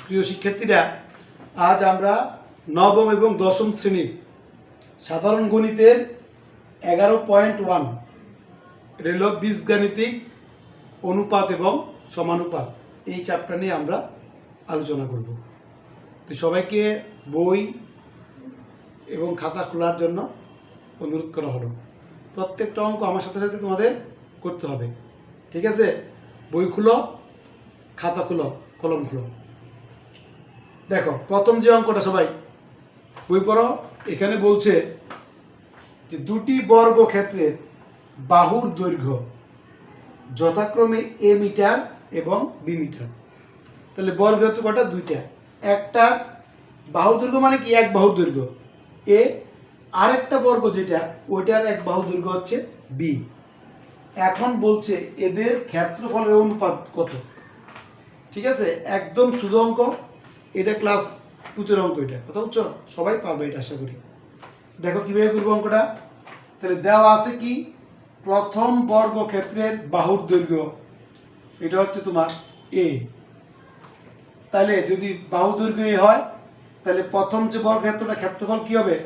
প্রিয় শিক্ষার্থীরা, আজ আমরা নবম এবং দশম শ্রেণীর সাধারণ গণিতের 11.1 রেল বীজগাণিতিক অনুপাত এবং সমানুপাত এই চ্যাপ্টার নিয়ে আমরা আলোচনা করব। তো সবাইকে বই এবং খাতা খোলার জন্য অনুরোধ করা হলো। প্রত্যেকটা অঙ্ক আমার সাথে সাথে তোমাদের করতে হবে, ঠিক আছে? বই খুলো, খাতা খুলো, কলম খুলো। দেখো প্রথম যে অঙ্কটা, সবাই বই পড়ো। এখানে বলছে যে দুটি বর্গক্ষেত্রের বাহুর দৈর্ঘ্য যথাক্রমে এ মিটার এবং বি মিটার। তাহলে বর্গক্ষেত্র কটা? দুইটা। একটা বাহু দৈর্ঘ্য মানে কি? এক বাহুর দৈর্ঘ্য এ, আরেকটা বর্গ যেটা ওইটার এক বাহু দৈর্ঘ্য হচ্ছে বি। এখন বলছে এদের ক্ষেত্রফলের অনুপাত কত। ঠিক আছে, একদম শুধু অঙ্ক, এটা ক্লাস 2 অঙ্ক। এটা কথা বুঝছো? সবাই পারবে এটা আশা করি। দেখো কিভাবে করবো অঙ্কটা। তাহলে দেওয়া আছে কি, প্রথম বর্গক্ষেত্রের বাহুর দৈর্ঘ্য এটা হচ্ছে তোমার এ। তাহলে যদি বাহু দৈর্ঘ্য এ হয়, তাহলে প্রথম যে বর্গক্ষেত্রটা ক্ষেত্রফল কি হবে?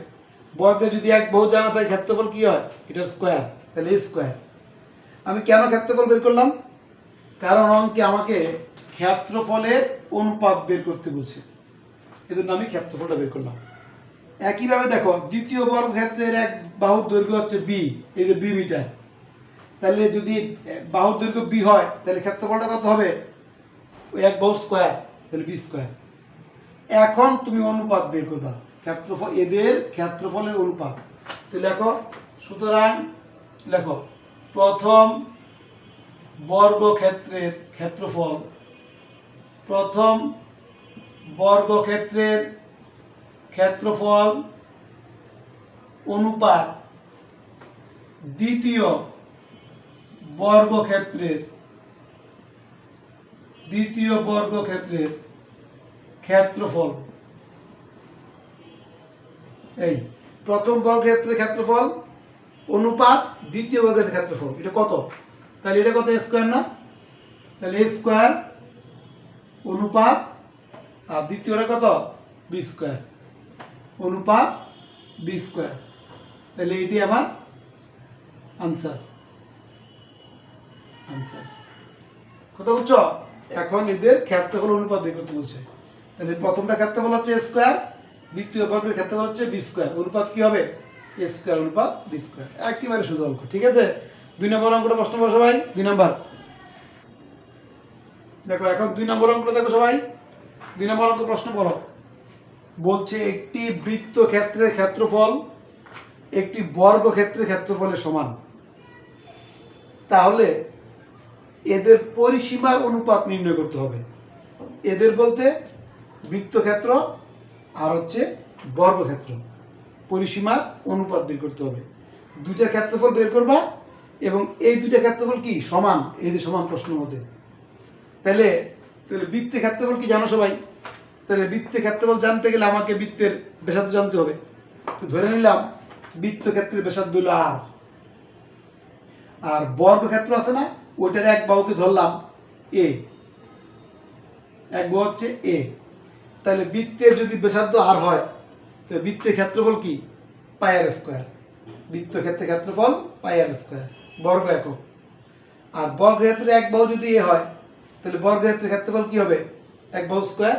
বর্গে যদি এক বাহু জানা থাকে ক্ষেত্রফল কি হয়? এটার স্কোয়ার, তাহলে এ স্কোয়ার। আমি কেন ক্ষেত্রফল বের করলাম? কারণ অঙ্কে আমাকে ক্ষেত্রফলের অনুপাত বের করতে বলছে, এজন্য আমি ক্ষেত্রফলটা বের করলাম। একইভাবে দেখো দ্বিতীয় বর্গক্ষেত্রের এক বাহুর দৈর্ঘ্য হচ্ছে বি, এই যে বি মিটার। তাহলে যদি বাহুর দৈর্ঘ্য বি হয়, তাহলে ক্ষেত্রফলটা কত হবে? ওই এক বাহু স্কোয়ার, তাহলে বি স্কোয়ার। এখন তুমি অনুপাত বের করবা, ক্ষেত্রফল, এদের ক্ষেত্রফলের অনুপাত। তো লেখো, সুতরাং লেখো প্রথম বর্গক্ষেত্রের ক্ষেত্রফল, প্রথম বর্গক্ষেত্রের ক্ষেত্রফল অনুপাত দ্বিতীয় বর্গক্ষেত্রের ক্ষেত্রফল। এই প্রথম বর্গক্ষেত্রের ক্ষেত্রফল অনুপাত দ্বিতীয় বর্গক্ষেত্রের ক্ষেত্রফল, এটা কত? তাহলে এটা কত? স্কোয়ার না? তাহলে এ স্কোয়ার অনুপাত, আর দ্বিতীয়টা কত? বি স্কোয়ার অনুপাত বি স্কোয়ার। তাহলে এটি আমার আনসার। কথা বুঝছো? এখন এদের ক্ষেত্রফল অনুপাত বের করতে বলছে। তাহলে প্রথমটা ক্ষেত্রফল হচ্ছে এ স্কোয়ার, দ্বিতীয় বর্গের ক্ষেত্রফল হচ্ছে বি স্কোয়ার। অনুপাত কি হবে? এ স্কোয়ার অনুপাত বি স্কোয়ার। একেবারে শুধু অঙ্ক, ঠিক আছে? 2 নম্বর অঙ্কটা প্রশ্ন করো সবাই। 2 নম্বর দেখো, এখন 2 নম্বর অঙ্কটা দেখো সবাই। 2 নম্বর অঙ্ক প্রশ্ন করো। বলছে একটি বৃত্ত ক্ষেত্রের ক্ষেত্রফল একটি বর্গক্ষেত্রের ক্ষেত্রফলের সমান, তাহলে এদের পরিসীমার অনুপাত নির্ণয় করতে হবে। এদের বলতে বৃত্তক্ষেত্র আর হচ্ছে বর্গক্ষেত্র, পরিসীমার অনুপাত বের করতে হবে। দুইটা ক্ষেত্রফল বের করবা এবং এই দুইটা ক্ষেত্রফল কি সমান, এই যে সমান প্রশ্ন মধ্যে। তাহলে বৃত্তের ক্ষেত্রফল কি জানো সবাই? তাহলে বৃত্তের ক্ষেত্রফল জানতে গেলে আমাকে বৃত্তের ব্যাসার্ধ জানতে হবে। তো ধরে নিলাম বৃত্তক্ষেত্রের ব্যাসার্ধ হলো আর বর্গক্ষেত্র আছে না, ওইটার এক বাহুকে ধরলাম এ, এক বাহু হচ্ছে এ। তাহলে বৃত্তের যদি ব্যাসার্ধ আর হয়, তাহলে বৃত্তের ক্ষেত্রফল কি? পাই আর স্কোয়ার। বৃত্তক্ষেত্রের ক্ষেত্রফল পাই আর স্কোয়ার, বর্গ একক। আর বর্গক্ষেত্রের এক বাহু যদি এ হয়, তাহলে বর্গক্ষেত্রের ক্ষেত্রফল কি হবে? এক বাহু স্কোয়ার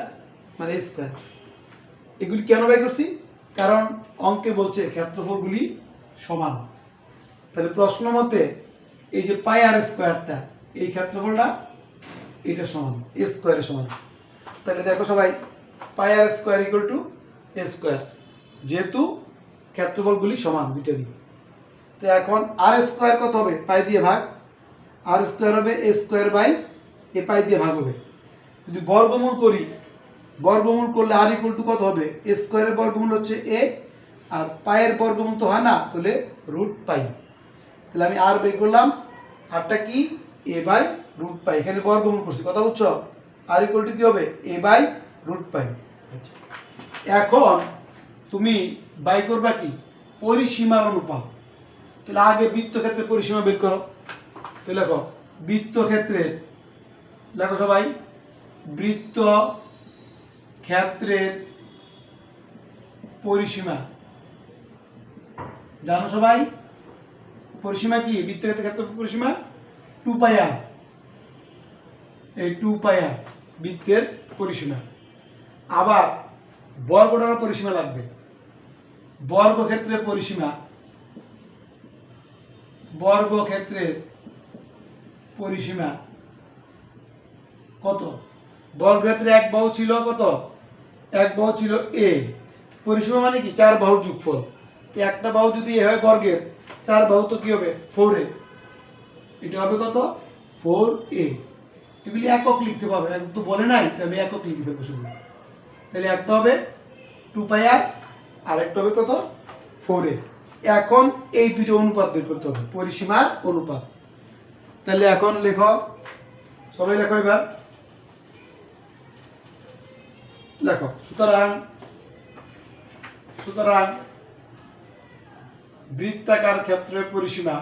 মানে এ স্কোয়ার। এগুলি কেন বাই করছি? কারণ অঙ্কে বলছে ক্ষেত্রফলগুলি সমান। তাহলে প্রশ্ন মতে এই যে পাই আর স্কোয়ারটা, এই ক্ষেত্রফলটা এটা সমান, এ স্কোয়ারের সমান। তাহলে দেখো সবাই, pi r square equal to a square, যেহেতু ক্ষেত্রফলগুলি সমান দুইটারই। তো এখন আর স্কোয়ার কত হবে? পাই দিয়ে ভাগ। আর স্কোয়ার হবে এ স্কোয়ার বাই এ, পাই দিয়ে ভাগ হবে। যদি বর্গমূল করি, বর্গমূল করলে আর ইকুয়াল টু কত হবে? এ স্কোয়ারের বর্গমূল হচ্ছে এ, আর পায়ের বর্গমূল তো হয় না, তাহলে রুট পাই। তাহলে আমি আর বের করলাম, আরটা কি? এ বাই রুট পাই। এখানে বর্গমূল করছি, কথা বুঝছো? আর ইকুয়াল টু কি হবে? এ বাই রুট পাই। আচ্ছা, এখন তুমি বাই করবা কি? পরিসীমার অনুপাত। তাহলে আগে বৃত্তক্ষেত্রের পরিসীমা বের করো। তো লেখো বৃত্তক্ষেত্রের, লেখো সবাই, বৃত্ত ক্ষেত্রের পরিসীমা। জানো সবাই পরিসীমা কি? বৃত্তক্ষেত্রের ক্ষেত্রফল পরিসীমা 2πr। এই 2πr বৃত্তের পরিসীমা। আবার বর্গটারও পরিসীমা লাগবে। বর্গক্ষেত্রের পরিসীমা, বর্গক্ষেত্রের পরিসীমা কত? বর্গক্ষেত্রে এক বাহু ছিল কত? এক বাহু ছিল a। পরিসীমা মানে কি? 4 বাহুর যোগফল। একটা বাহু যদি এ হয় বর্গের, 4 বাহু তো কি হবে? 4a। এটা হবে কত? 4a। এগুলি একক লিখতে পারবে, এক তো বলে নাই, আমি একক লিখে ফেলবো শুধু। তাহলে একটা হবে 2πr আর একটা হবে কত? 4a। এখন এই দুটো অনুপাত বের করতে হবে, পরিসীমার অনুপাত। তাহলে এখন লেখো, সবাই লেখো এবার লেখো। সুতরাং বৃত্তাকার ক্ষেত্রের পরিসীমা,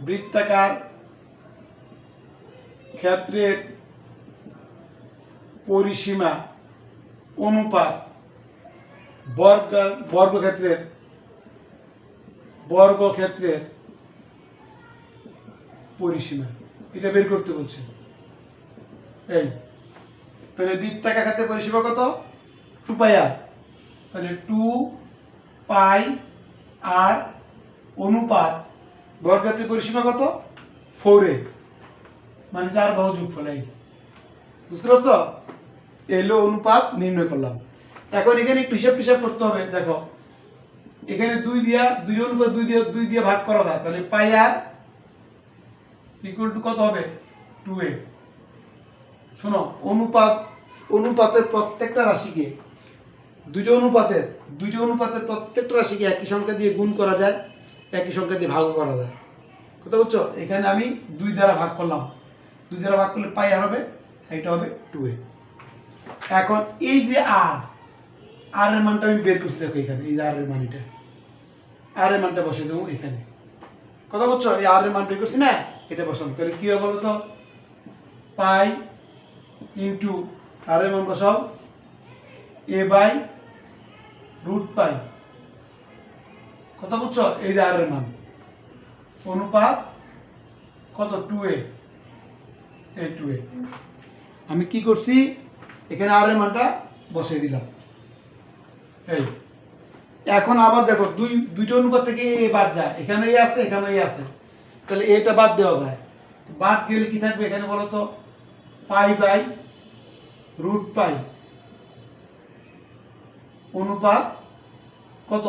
বৃত্তাকার ক্ষেত্রের পরিসীমা অনুপাত বর্গক্ষেত্রের পরিসীমা, এটা বের করতে বলছে। এই তাহলে বৃত্তাকার ক্ষেত্রের পরিসীমা কত? 2πr। তাহলে 2πr অনুপাত বর্গক্ষেত্রের পরিসীমা কত? 4a, মানে 4 বাহু যোগফল। এই বুঝতে পারছো? এলো অনুপাত নির্ণয় করলাম। এখন এখানে একটু হিসাব করতে হবে। দেখো এখানে 2 দিয়া 2 অনুপাত 2 দিয়ে ভাগ করা যায়, তাহলে πr ইকুয়াল টু কত হবে? 2a। শোনো, অনুপাতের প্রত্যেকটা রাশিকে, দুটো অনুপাতের প্রত্যেকটা রাশিকে একই সংখ্যা দিয়ে গুণ করা যায়, একই সংখ্যা দিয়ে ভাগও করা যায়। কথা বুঝছো? এখানে আমি 2 দ্বারা ভাগ করলাম, 2 দ্বারা ভাগ করলে πr হবে, এটা হবে 2a। এখন এই যে আর এর মানটা আমি বের করছি। দেখো এখানে এই আর এর মানটা, আর এর মানটা বসে দেবো এখানে। কথা বুঝছো? এই আর এর মান বের করছি না, এটা বসানো। তাহলে কি হবে বলো তো? পাই ইন্টু আর এর মান বসাও a/√π। কথা বুঝছো? এই যে আর এর মান, অনুপাত কত? 2a। এই 2a আমি কি করছি? এখানে আর এর মানটা বসিয়ে দিলাম। এই এখন আবার দেখো দুইটা অনুপাত থেকে এ বাদ যায়, এখানে এ আছে, এখানে এ আছে, তাহলে এটা বাদ দেওয়া যায়। বাদ দিলে কি থাকবে এখানে বলো তো? π/√π অনুপাত কত?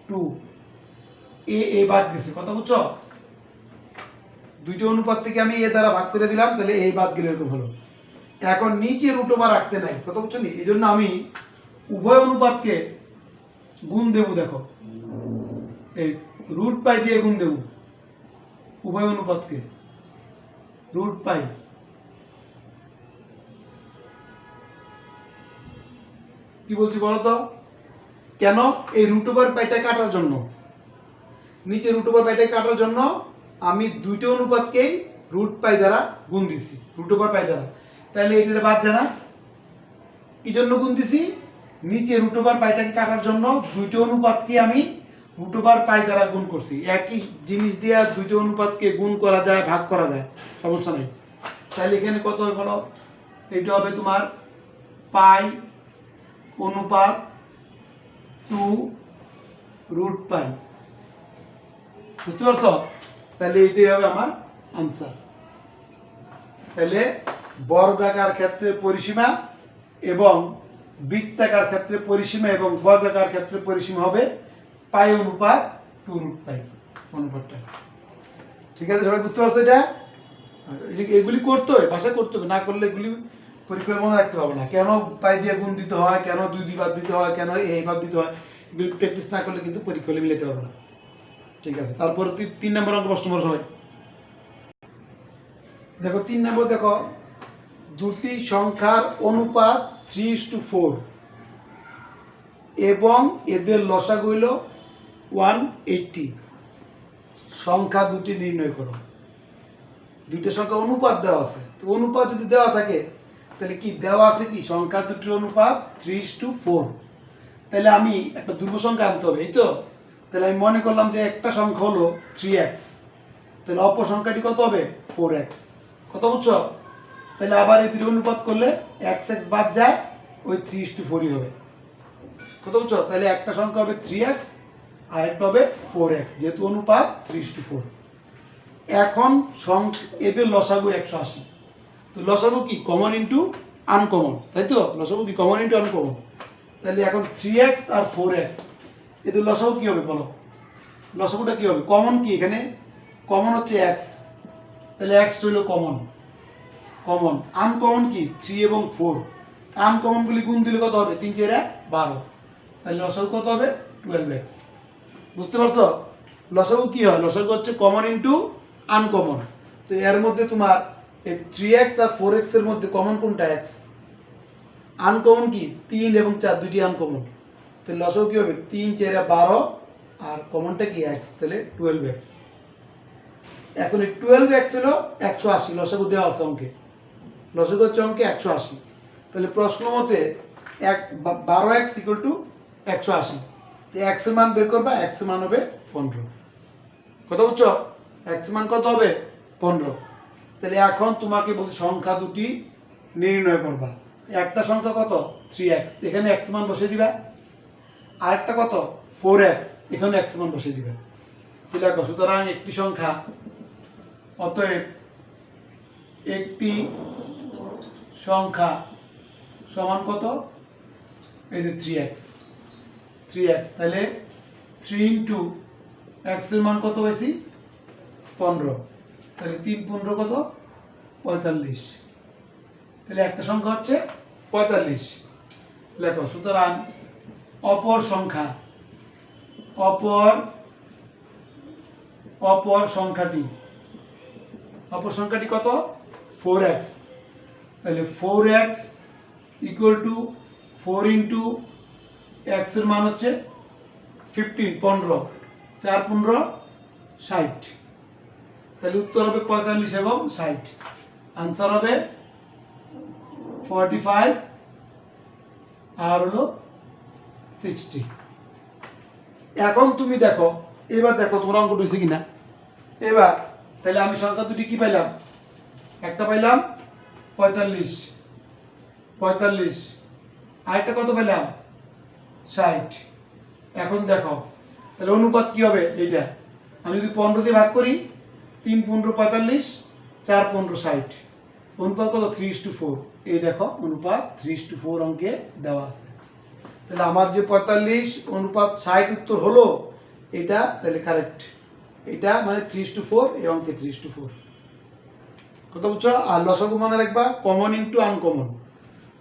2। এ বাদ গেছে। কথা বুঝছো? দুইটা অনুপাত থেকে আমি এ দ্বারা ভাগ করে দিলাম, তাহলে এই বাদ গেলে এরকম হলো। এখন নিচে √over রাখতে নাই। কথা বুঝছো? নি এই জন্য আমি উভয় অনুপাতকে গুণ দেব। দেখো এই √π দিয়ে গুণ দেব উভয় অনুপাতকে, √π। কি বলছি বলো তো? কেন? এই √over পাইটা কাটার জন্য, নিচে √over পাইটা কাটার জন্য আমি দুইটা অনুপাতকেই √π দ্বারা গুণ দিছি, √over পাই দ্বারা। তাহলে এটা বাদ যায় না। কি জন্য গুণ দিছি? নিচে √over পাইটাকে কাটার জন্য দুইটা অনুপাতকে আমি √over দ্বারা গুণ করছি। একই জিনিস দিয়ে দুইটা অনুপাতকে গুণ করা যায়, ভাগ করা যায়, সমস্যা নেই। তাহলে এখানে কত হবে বলো? এটা হবে তোমার π অনুপাত 2√π। বুঝতে পারছো? তাহলে এটাই হবে আমার আনসার। তাহলে বর্গাকার ক্ষেত্রের পরিসীমা এবং বৃত্তাকার ক্ষেত্রের পরিসীমা এবং বর্গাকার ক্ষেত্রের পরিসীমা হবে π অনুপাত 2√π অনুপাতটা। ঠিক আছে সবাই? বুঝতে পারছো? এটা এগুলি করতে হবে, ভাষা করতে হবে, না করলে এগুলি পরীক্ষার মনে রাখতে পারবো না। কেন π দিয়ে গুণ দিতে হয়, কেন 2 বাদ দিতে হয়, কেন এই বাদ দিতে হয়, এগুলি প্র্যাকটিস না করলে কিন্তু পরীক্ষা হলে মিলাতে পারবো না। ঠিক আছে, তারপর 3 নম্বর অঙ্ক প্রশ্ন করো সবাই। দেখো 3 নম্বর, দেখো দুটি সংখ্যার অনুপাত 3:4 এবং এদের লসাগু হইল 180। সংখ্যা দুটি নির্ণয় করো। দুইটা সংখ্যা অনুপাত দেওয়া আছে, তো অনুপাত যদি দেওয়া থাকে তাহলে কি দেওয়া আছে কি সংখ্যা দুটির অনুপাত 3:4। তাহলে আমি একটা ধ্রুব সংখ্যা আনতে হবে, এই তো। তাহলে আমি মনে করলাম যে একটা সংখ্যা হলো 3x, তাহলে অপর সংখ্যাটি কত হবে 4x। কত বুঝছো? তাহলে আবার এই দুটি অনুপাত করলে x বাদ যায়, ওই 3:4ই হবে। কত বুঝছো? তাহলে একটা সংখ্যা হবে 3x আর একটা হবে 4x, যেহেতু অনুপাত 3:4। এখন এদের লসাগু 180। তো লসাগু কি কমন ইনটু আনকমন, তাই তো? লসাগু কি কমন ইনটু আনকমন। তাহলে এখন 3x আর 4x এদের লসাগু কি হবে বলো? লসাগুটা কি হবে? কমন কি এখানে? কমন হচ্ছে x, তাহলে x হইল কমন। কমন আনকমন কি 3 এবং 4, আনকমনগুলি গুণ দিলে কত হবে? 3 4 12, তাহলে লসাগু কত হবে 12x। বুঝতে পারছো? লসাগু কি হয়? লসাগু হচ্ছে কমন ইনটু আনকমন। তো এর মধ্যে তোমার এই 3x আর 4x এর মধ্যে কমন কোনটা? x। আনকমন কি 3 এবং 4 দুইটি আনকমন, তাহলে লসাগু কি হবে 3 4 12 আর কমনটা কি x, তাহলে 12x। এখন এই 12x হলো 180, লসাগু দেওয়া আছে অঙ্কে। লসাগু হচ্ছে অঙ্কে 180। তাহলে প্রশ্ন মতে 12x = 180। তো x এর মান বের করবা, x এর মান হবে 15। কত বুঝছো? x এর মান কত হবে 15। তাহলে এখন তোমাকে বলছি সংখ্যা দুটি নির্ণয় করবা। একটা সংখ্যা কত 3x, এখানে x মান বসিয়ে দিবা। আরেকটা কত 4x, এখানে x মান বসিয়ে দিবা। কি লেখো? সুতরাং একটি সংখ্যা, অতএব একটি সংখ্যা সমান কত? এই যে 3x। তাহলে 3 × x এর মান কত পাইছি 15, তাহলে 3 15 কত 45। তাহলে একটা সংখ্যা হচ্ছে 45 লেখো। সুতরাং অপর সংখ্যাটি কত 4x। তাহলে 4x = 4 × x এর মান হচ্ছে 15 15, 4 15 60। তাহলে উত্তর হবে 45 এবং 60। আনসার হবে 45 আর হলো 60। এখন তুমি দেখো, এবার দেখো তোমার অঙ্ক হয়েছে কিনা। এবার তাহলে আমি সংখ্যা দুটি কি পাইলাম? একটা পাইলাম 45, আরেকটা কত পেলাম 60। এখন দেখো তাহলে অনুপাত কি হবে? এইটা আমি যদি 15 দিয়ে ভাগ করি, 3 15 45, 4 15 60, অনুপাত কত 3:4। এই দেখো অনুপাত 3:4 অঙ্কে দেওয়া আছে। তাহলে আমার যে 45 অনুপাত 60 উত্তর হলো এটা, তাহলে কারেক্ট। এটা মানে 3:4, এই অঙ্কে 3:4। কথা বুঝছো? আর লসাগু মানে রাখবা কমন ইনটু আনকমন।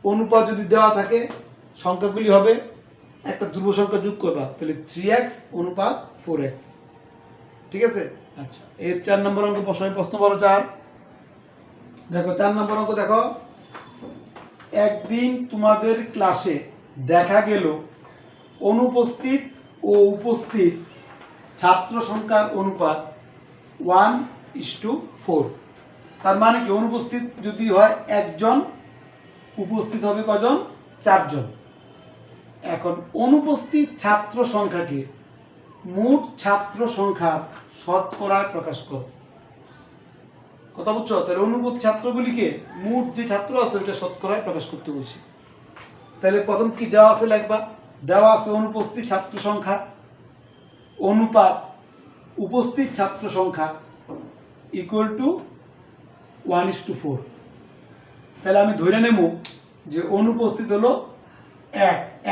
অনুপাত যদি দেওয়া থাকে সংখ্যাগুলি হবে একটা ধ্রুব সংখ্যা যোগ করবা, তাহলে 3x অনুপাত 4x। ঠিক আছে? আচ্ছা, এর 4 নম্বর অঙ্ক বসাই। প্রশ্ন বড় 4। দেখো 4 নম্বর অঙ্ক দেখো, একদিন তোমাদের ক্লাসে দেখা গেল অনুপস্থিত ও উপস্থিত ছাত্র সংখ্যার অনুপাত 1:4। তার মানে কি অনুপস্থিত যদি হয় একজন, উপস্থিত হবে কজন? 4 জন। এখন অনুপস্থিত ছাত্র সংখ্যাকে মোট ছাত্র সংখ্যার শতকরায় প্রকাশ করো। কথা বুঝছো? তাহলে অনুপস্থিত ছাত্রগুলিকে মোট যে ছাত্র আছে ওইটা শতকরায় প্রকাশ করতে বলছি। তাহলে প্রথম কি দেওয়া আছে লিখবা, দেওয়া আছে অনুপস্থিত ছাত্র সংখ্যা অনুপাত উপস্থিত ছাত্র সংখ্যা = 1:4। তাহলে আমি ধরে নেব যে অনুপস্থিত হলো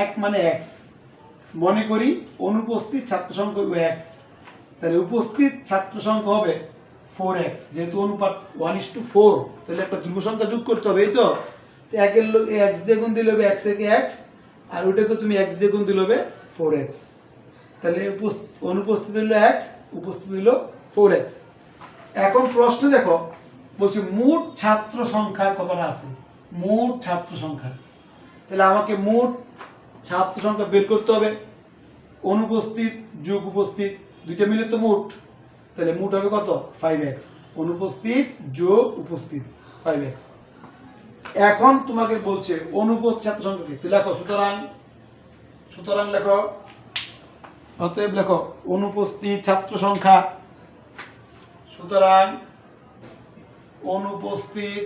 1 মানে x। মনে করি অনুপস্থিত ছাত্র সংখ্যা x, তাহলে উপস্থিত ছাত্র সংখ্যা হবে 4x। যেহেতু অনুপাত 1:4, তাহলে একটা ধ্রুব সংখ্যা যোগ করতে হবে, এই তো। 1 এর x দিয়ে গুণ দিলে হবে x একে x, আর ওটাকে তুমি x দিয়ে গুণ দিলে হবে 4x। তাহলে অনুপস্থিত হলো x, উপস্থিত হলো 4x। এখন প্রশ্ন দেখো, বলছি মোট ছাত্র সংখ্যা কতটা আছে? মোট ছাত্র সংখ্যা, তাহলে আমাকে মোট ছাত্র সংখ্যা বের করতে হবে। অনুপস্থিত যোগ উপস্থিত দুইটা মিলে তো মোট, তাহলে মোট হবে কত 5x। অনুপস্থিত যোগ উপস্থিত 5x। এখন তোমাকে বলছে অনুপস্থিত ছাত্র সংখ্যা কি লেখো। সুতরাং লেখো, অতএব লেখো অনুপস্থিত ছাত্র সংখ্যা। সুতরাং অনুপস্থিত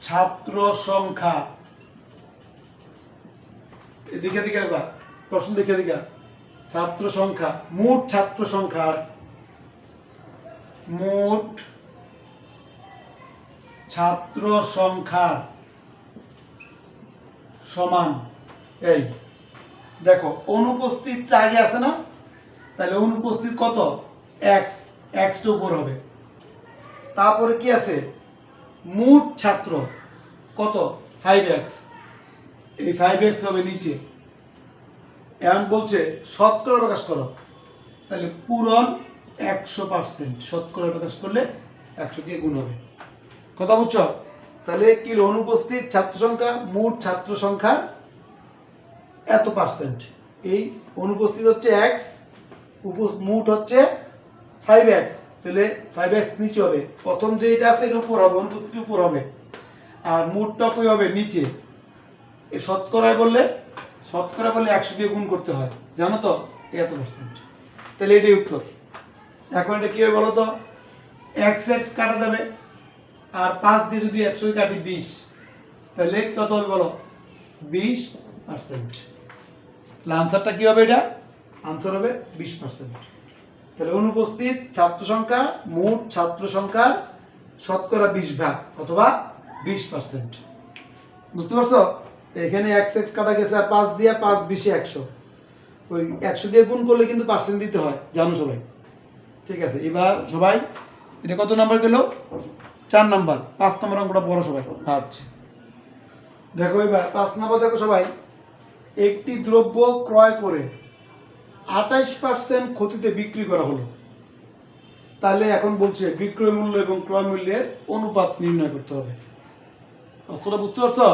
ছাত্র সংখ্যা, এদিকে দিকে একবার প্রশ্ন দেখে দিকে, ছাত্র সংখ্যা মোট ছাত্র সংখ্যার সমান এই দেখো অনুপস্থিত আগে আছে না, তাহলে অনুপস্থিত কত এক্স, এক্সটা উপর হবে। তারপরে কি আছে মোট ছাত্র কত 5x, এই 5x হবে নিচে। এখন বলছে শতকরা প্রকাশ করো, তাহলে পূরণ 100%, শতকরা প্রকাশ করলে 100 দিয়ে গুণ হবে। কথা বুঝছো? তাহলে কি অনুপস্থিত ছাত্র সংখ্যা মোট ছাত্র সংখ্যা এত পার্সেন্ট, এই অনুপস্থিত হচ্ছে x, মোট হচ্ছে 5x, তাহলে 5x নিচে হবে। প্রথম যে এটা আছে এর উপর হবে, অনুপস্থিত উপর হবে, আর মোটটা কই হবে নিচে। এই শতকরা বললে 100 দিয়ে গুণ করতে হয়, জানো তো, এত পার্সেন্ট। তাহলে এটাই উত্তর। এখন এটা কি হবে বলো তো, x কাটা যাবে, আর 5 দিয়ে যদি 100 কাটি 20, তাহলে কত হবে বলো 20%। আনসারটা কি হবে, এটা আনসার হবে 20%। তাহলে অনুপস্থিত ছাত্র সংখ্যা মোট ছাত্র সংখ্যার শতকরা 20 ভাগ অথবা 20%। বুঝতে পারছো? এখানে x কাটা গেছে, আর 5 দিয়ে 5 20 100, ওই 100 দিয়ে গুণ করলে কিন্তু পার্সেন্ট দিতে হয়, জানো সবাই। ঠিক আছে, এবার সবাই এটা কত নাম্বার গেল, 4 নাম্বার। 5 নাম্বার অঙ্কটা পড়ো সবাই। আচ্ছা দেখো এবার 5 নাম্বার দেখো সবাই, একটি দ্রব্য ক্রয় করে 28% ক্ষতিতে বিক্রি করা হলো। তাহলে এখন বলছে বিক্রয় মূল্য এবং ক্রয় মূল্যের অনুপাত নির্ণয় করতে হবে। অতটা বুঝতে পারছো?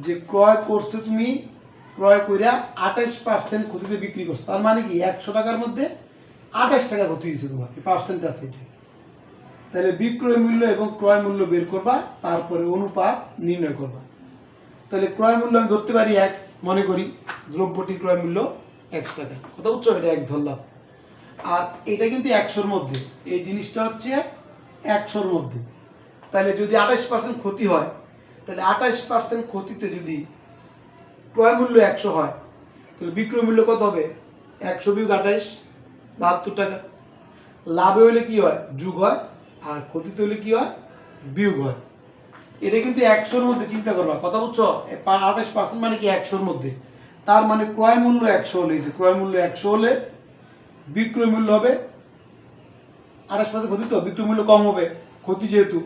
যে ক্রয় করছে তুমি, ক্রয় কইরা 28% ক্ষতিতে বিক্রি করছো, তার মানে কি 100 টাকার মধ্যে 28 টাকা ক্ষতি হয়েছে তোমার, পার্সেন্ট আছে এটা। তাহলে বিক্রয় মূল্য এবং ক্রয় মূল্য বের করবা, তারপরে অনুপাত নির্ণয় করবা। তাহলে ক্রয় মূল্য আমি ধরতে পারি x, মনে করি দ্রব্যটির ক্রয় মূল্য x টাকা, কথা বুঝছো, এটা x ধরলাম। আর এটা কিন্তু 100-র মধ্যে, এই জিনিসটা হচ্ছে 100-র মধ্যে। তাহলে যদি 28% ক্ষতি হয়, তাহলে 28% ক্ষতিতে যদি ক্রয় মূল্য 100 হয়, তাহলে বিক্রয় মূল্য কত হবে 100 বিয়োগ 28, 72 টাকা। লাভে হলে কি হয় যোগ হয়, আর ক্ষতিতে হলে কি হয় বিয়োগ হয়। এটা কিন্তু 100-র মধ্যে, চিন্তা করবা, কথা বুঝছো? 28% মানে কি 100-র মধ্যে, তার মানে ক্রয় মূল্য 100 হলে, ক্রয় মূল্য 100 হলে বিক্রয় মূল্য হবে 28% ক্ষতি, তো বিক্রয় মূল্য কম হবে, ক্ষতি যেহেতু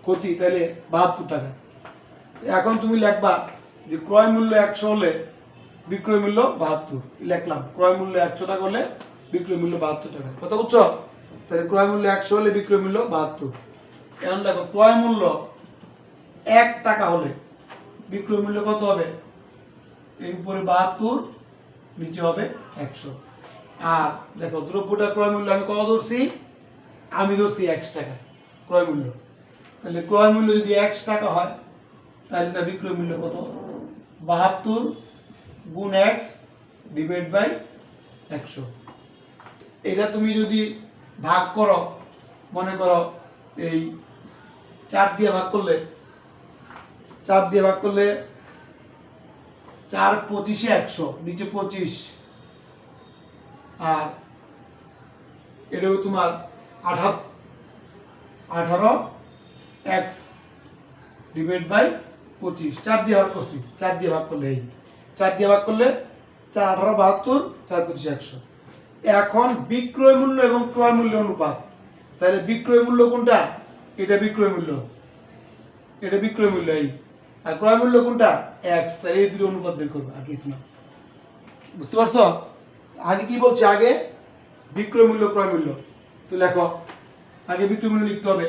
ক্ষতি, তাহলে 72 টাকা। এখন তুমি লিখবা যে ক্রয় মূল্য 100 হলে বিক্রয় মূল্য 72, লিখলাম ক্রয় মূল্য 100 টাকা হলে বিক্রয় মূল্য 72 টাকা, কথা বুঝছো? তাহলে ক্রয় মূল্য 100 হলে বিক্রয় মূল্য 72। এখন দেখো ক্রয় মূল্য 1 টাকা হলে বিক্রয় মূল্য কত হবে, এর উপরে 72, নিচে হবে 100। আর দেখো দ্রব্যটা ক্রয় মূল্য আমি কত ধরছি, আমি ধরছি 1 টাকা ক্রয় মূল্য। তাহলে ক্রয় মূল্য যদি 1 টাকা হয়, তাহলে তার বিক্রয় মূল্য কত 72 গুণ x ডিভাইড বাই 100। এটা তুমি যদি ভাগ করো, মনে করো এই 4 দিয়ে ভাগ করলে, 4 25 100, নিচে 25, আর এটা তোমার 18x ডিভাইড বাই 25, 4 দিয়ে ভাগ করছি, 4 দিয়ে ভাগ করলে, এই 4 দিয়ে ভাগ করলে 4 18 72, 4 25 100। এখন বিক্রয় মূল্য এবং ক্রয় মূল্য অনুপাত, তাহলে বিক্রয় মূল্য কোনটা, এটা বিক্রয় মূল্য, এটা বিক্রয় মূল্য, এই, আর ক্রয় মূল্য কোনটা x, তাহলে এই দুটো অনুপাত বের করবে, আর কিছু না। বুঝতে পারছো? আগে কি বলছে, আগে বিক্রয় মূল্য ক্রয় মূল্য, তো লেখো আগে বিক্রয় মূল্য লিখতে হবে,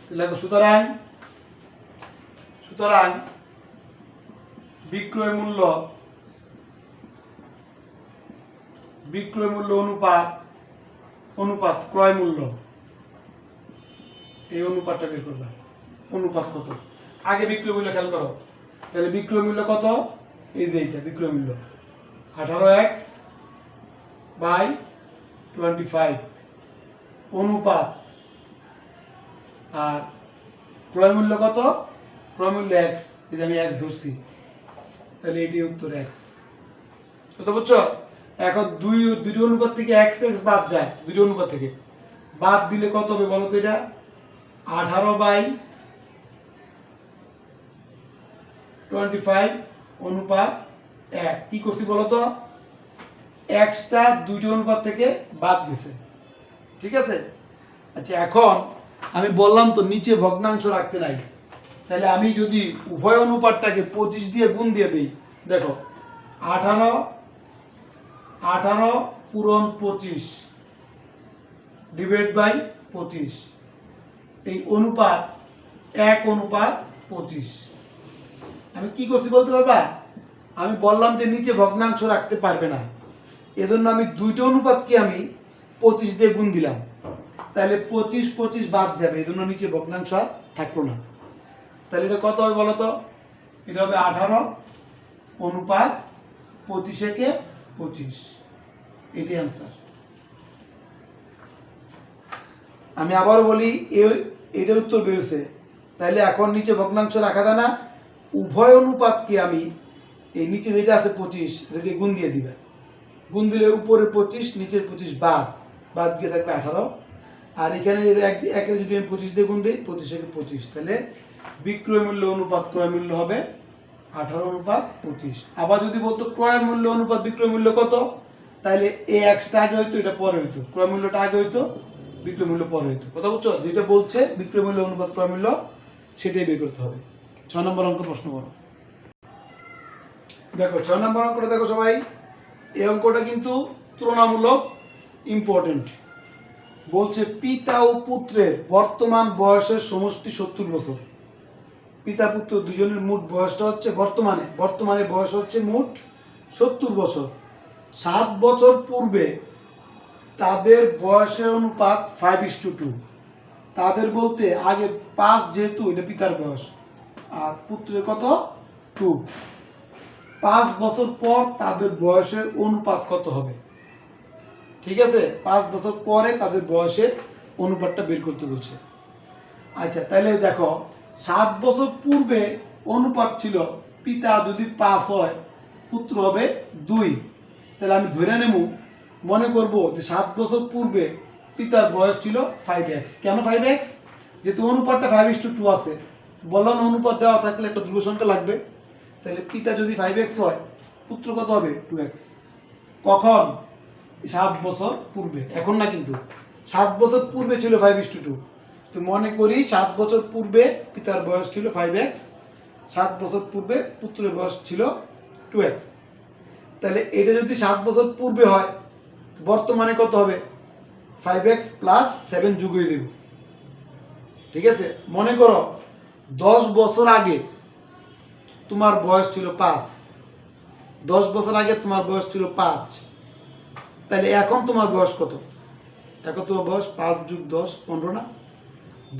তো লেখো সুতরাং বিক্রয় মূল্য অনুপাত ক্রয় মূল্য, এই অনুপাতটা বের করবা। অনুপাত কত? আগে বিক্রয় মূল্য খেয়াল করো। তাহলে বিক্রয় মূল্য কত? এই যে এইটা বিক্রয় মূল্য 18x বাই 25 অনুপাত। আর ক্রয় মূল্য কত? ক্রয় মূল্য x, এই যে আমি x ধরছি, তাহলে এটি উত্তর x। কত বুঝছো? এখন দুই অনুপাত থেকে x বাদ যায়, দুই অনুপাত থেকে বাদ দিলে কত হবে বলো তো? এটা 18/25 অনুপাত 1। কি করছি বলো তো? xটা দুইটা অনুপাত থেকে বাদ গেছে, ঠিক আছে? আচ্ছা, এখন আমি বললাম তো নিচে ভগ্নাংশ রাখতে নাই, তাহলে আমি যদি উভয় অনুপাতটাকে 25 দিয়ে গুণ দিয়ে দিই, দেখো 18 পূরণ 25 ডিভাইড বাই 25, এই অনুপাত 1/25। আমি কি করছি বলতে পারবা? আমি বললাম যে নিচে ভগ্নাংশ রাখতে পারবে না, এজন্য আমি দুইটা অনুপাতকে আমি 25 দিয়ে গুণ দিলাম, তাহলে 25 বাদ যাবে, এই জন্য নিচে ভগ্নাংশ আর থাকলো না। তাহলে এটা কত হবে বলো তো? এটা হবে 18/25 এটি অ্যান্সার। আমি আবার বলি, এটা উত্তর বেরোছে, তাহলে এখন নিচে ভগ্নাংশ রাখা যায় না, উভয় অনুপাতকে আমি এই নিচে যেটা আছে 25 এটাকে গুণ দিয়ে দিবে, গুণ দিলে উপরে 25 নিচের 25 বাদ দিয়ে থাকবে 18। আর এখানে একে যদি আমি 25 দিয়ে গুণ দিই, 25 তাহলে বিক্রয় মূল্য অনুপাত ক্রয় মূল্য হবে 18/25। আবার যদি বলতো ক্রয় মূল্য অনুপাত বিক্রয় মূল্য কত, তাহলে এই এক্সটা আগে হইতো, এটা পরে হইতো, ক্রয় মূল্যটা আগে হইতো, বিক্রয় মূল্য পরে হইতো। কথা বুঝছো? যেটা বলছে বিক্রয় মূল্য অনুপাত ক্রয় মূল্য, সেটাই বের করতে হবে। 6 নম্বর অঙ্ক প্রশ্ন করো। দেখো 6 নম্বর অঙ্কটা দেখো সবাই, এই অঙ্কটা কিন্তু তুলনামূলক ইম্পর্টেন্ট। বলছে পিতা ও পুত্রের বর্তমান বয়সের সমষ্টি 70 বছর। পিতা পুত্র দুজনের মোট বয়সটা হচ্ছে বর্তমানে বয়স হচ্ছে মোট 70 বছর। 7 বছর পূর্বে তাদের বয়সের অনুপাত 5:2। তাদের বলতে আগে 5, যেহেতু এটা পিতার বয়স, আর পুত্রের কত 2। 5 বছর পর তাদের বয়সের অনুপাত কত হবে? ঠিক আছে, 5 বছর পরে তাদের বয়সের অনুপাতটা বের করতে বলছে। আচ্ছা, তাহলে দেখো 7 বছর পূর্বে অনুপাত ছিল পিতা যদি 5 হয়, পুত্র হবে 2। তাহলে আমি ধরে নেব, মনে করব যে 7 বছর পূর্বে পিতার বয়স ছিল 5x। কেন 5x? যেহেতু অনুপাতটা 5:2 আছে, বললাম অনুপাত দেওয়া থাকলে একটা ধ্রুব সংখ্যা লাগবে, তাহলে পিতা যদি 5x হয়, পুত্র কত হবে 2x। কখন? 7 বছর পূর্বে, এখন না কিন্তু। 7 বছর পূর্বে ছিল 5:2, তো মনে করি 7 বছর পূর্বে পিতার বয়স ছিল 5x, 7 বছর পূর্বে পুত্রের বয়স ছিল 2x। তাহলে এটা যদি 7 বছর পূর্বে হয়, বর্তমানে কত হবে? 5x প্লাস 7 যোগ হয়ে দেব। ঠিক আছে, মনে করো 10 বছর আগে তোমার বয়স ছিল 5, 10 বছর আগে তোমার বয়স ছিল 5, তাহলে এখন তোমার বয়স কত? এখন তোমার বয়স 5 যোগ 10 15 না?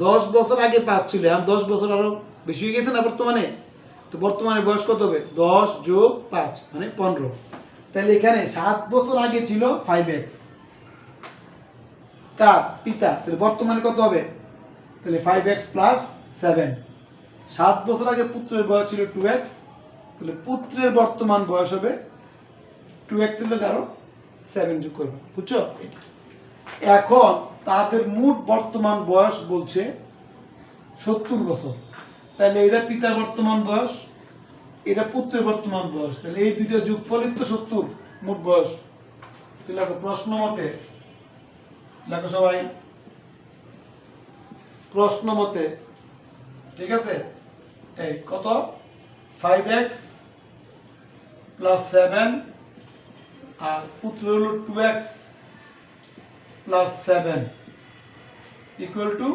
10 বছর আগে 5 ছিল, এখন 10 বছর আরো বেশি হয়ে গেছে না বর্তমানে? তো বর্তমানে বয়স কত হবে? 10 যোগ 5 মানে 15। তাহলে এখানে 7 বছর আগে ছিল 5x, কার? পিতা। তাহলে বর্তমানে কত হবে? তাহলে 5x প্লাস 7। 7 বছর আগে পুত্রের বয়স ছিল 2x, তাহলে পুত্রের বর্তমান বয়স হবে 2x এর লোক আরো 7 যোগ করবে। বুঝছো? এখন তাদের মোট বর্তমান বয়স বলছে 70 বছর। তাহলে এটা পিতার বর্তমান বয়স, এটা পুত্রের বর্তমান বয়স, তাহলে এই দুইটা যোগফলই তো 70 মোট বয়স। তো লেখো প্রশ্ন মতে, লেখো সবাই প্রশ্ন মতে, ঠিক আছে? এই কত? 5x প্লাস 7 আর পুত্র হলো 2x প্লাস 7 ইকুয়াল টু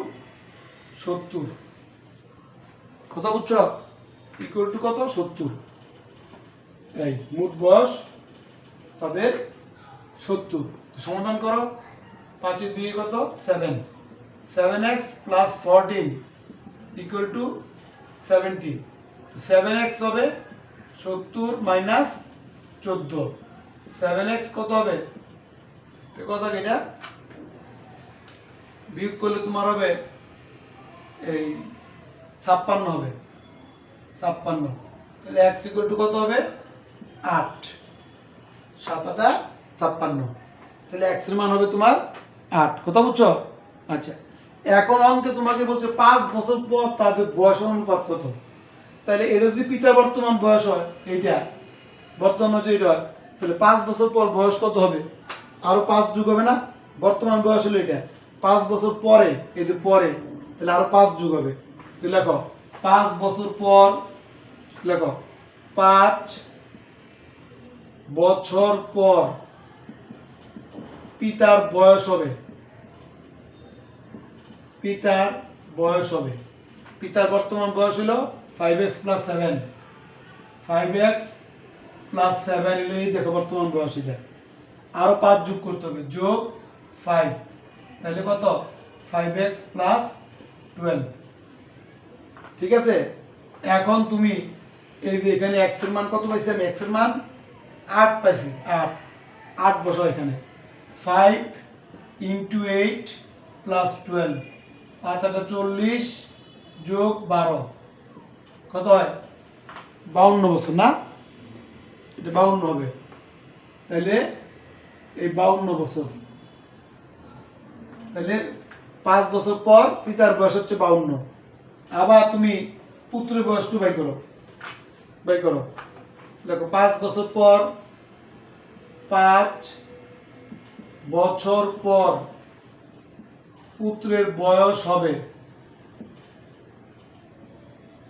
70। কথা বুঝছো? ইকুয়াল টু কত? 70। এই মোট বয়স তাদের 70। সমাধান করো, 5 এর 2 কত? 7, 7x plus 14 equal to 70। 7x হবে 70 মাইনাস 14। 7x কত হবে? কত এটা বিয়োগ করলে তোমার হবে এই 56 হবে, 56। তাহলে x ইকুয়াল টু কত হবে? 8। 7 8 56। তাহলে x এর মান হবে তোমার 8। কথা বুঝছো? আচ্ছা, এখন অঙ্কে তোমাকে বলছে 5 বছর পর তাদের বয়স অনুপাত কত। তাহলে এটা যদি পিতা বর্তমান বয়স হয়, এইটা বর্তমান হচ্ছে এটা হয়, তাহলে 5 বছর পর বয়স কত হবে? আরো 5 যোগ হবে না? বর্তমান বয়স হলো এটা, 5 বছর পরে, এই যে পরে, তাহলে আরো 5 যোগ হবে। তো লেখো 5 বছর পর, লেখো 5 বছর পর পিতার বয়স হবে, পিতার বয়স হবে। পিতার বর্তমান বয়স হলো 5x প্লাস 7, 5x প্লাস 7 হলো এই দেখো বর্তমান বয়স এটা, আরো 5 যোগ করতে হবে, যোগ 5, তাহলে কত? 5x plus 12। ঠিক আছে, এখন তুমি এই যে এখানে x এর মান কত পাইছি? আমি x এর মান 8 পাইছি, 8 বসাও এখানে। 5 ইন্টু 8 প্লাস 12, 5 8 40 যোগ 12 কত হয়? 52 বছর না? এটা 52 হবে। তাহলে এই 52 বছর, তাহলে 5 বছর পর পিতার বয়স হচ্ছে 52। আবার তুমি পুত্রের বয়সটা বাই করো, বাই করো। দেখো 5 বছর পর, 5 বছর পর পুত্রের বয়স হবে,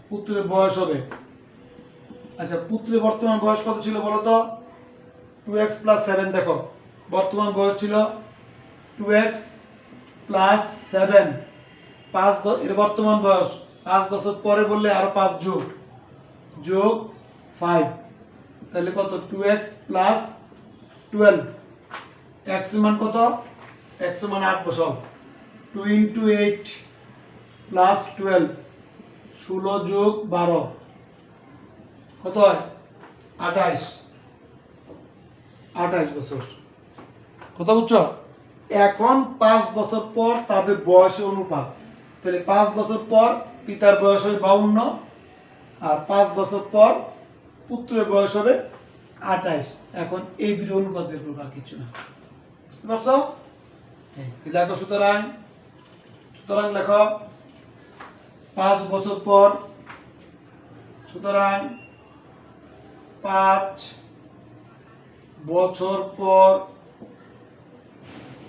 পুত্রের বয়স হবে। আচ্ছা, পুত্রের বর্তমান বয়স কত ছিল বলো তো? 2x plus 7। দেখো বর্তমান বয়স ছিল 2x প্লাস 7, 5 এটা বর্তমান বয়স। 5 বছর পরে বললে আরো 5 যোগ, যোগ 5, তাহলে কত? 2x plus 12। x এর মান কত? x এর মান 8 বসাও। 2 ইন্টু 8 প্লাস 12, 16 যোগ 12 কত হয়? 28, 28 বছর। কথা বুঝছো? এখন 5 বছর পর তাদের বয়সের অনুপাত, তাহলে 5 বছর পর পিতার বয়স হবে 52, আর 5 বছর পর পুত্রের বয়স হবে 28। এখন এই দুটো অনুপাত বের করবো, আর কিছু না। বুঝতে পারছো? লেখো সুতরাং, সুতরাং লেখো 5 বছর পর, সুতরাং 5 বছর পর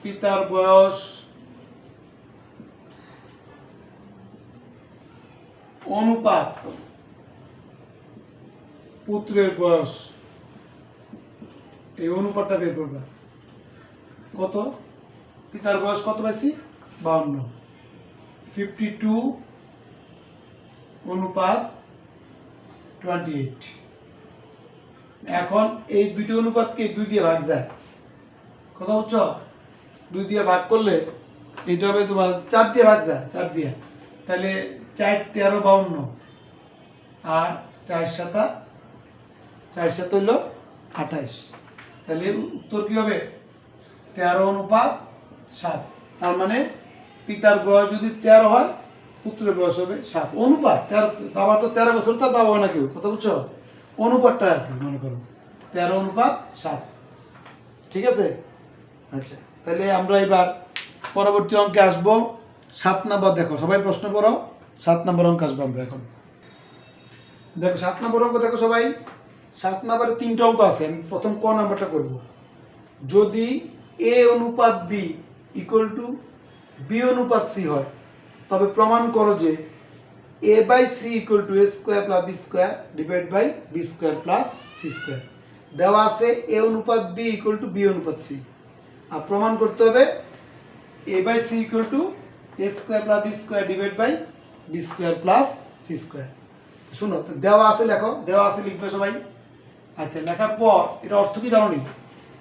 পিতার বয়স অনুপাত পুত্রের বয়স, এই অনুপাতটা বের করবে। কত? পিতার বয়স কত পাইছি? 52। 52 অনুপাত 28। এখন এই দুইটি অনুপাতকে 2 দিয়ে ভাগ যায়। কথা বুঝছো? 2 দিয়ে ভাগ করলে এটা হবে তোমার 4 দিয়ে ভাগ যায়, 4 দিয়ে। তাহলে 4 13 52, আর 4 7 হইল 28। তাহলে উত্তর কি হবে? 13 অনুপাত 7। তার মানে পিতার বয়স যদি 13 হয়, পুত্রের বয়স হবে 7। অনুপাত 13, বাবা তো 13 বছর, তার বাবা না কেউ। কথা বুঝছো? অনুপাতটা আর কি মনে করো 13 অনুপাত 7। ঠিক আছে? আচ্ছা, তাহলে আমরা এবার পরবর্তী অঙ্কে আসবো। 7 নাম্বার দেখো, সবাই প্রশ্ন করো। 7 নম্বর অঙ্ক আসবো আমরা এখন। দেখো 7 নম্বর অঙ্ক দেখো সবাই। 7 নম্বরে 3টা অঙ্ক আছে। আমি প্রথম ক নাম্বারটা করব। যদি a অনুপাত b ইকুয়াল টু b অনুপাত c হয়, তবে প্রমাণ করো যে a by c equal to a square plus b square divide by b square plus c square. দেওয়া আছে a অনুপাত b ইকুয়াল টু b অনুপাত c, আর প্রমাণ করতে হবে a by c equal to a square plus b square divide by b square plus c square. শুনো, তো দেওয়া আছে লেখো, দেওয়া আছে লিখবে সবাই। আচ্ছা, লেখার পর এটা অর্থ কি জানো নি?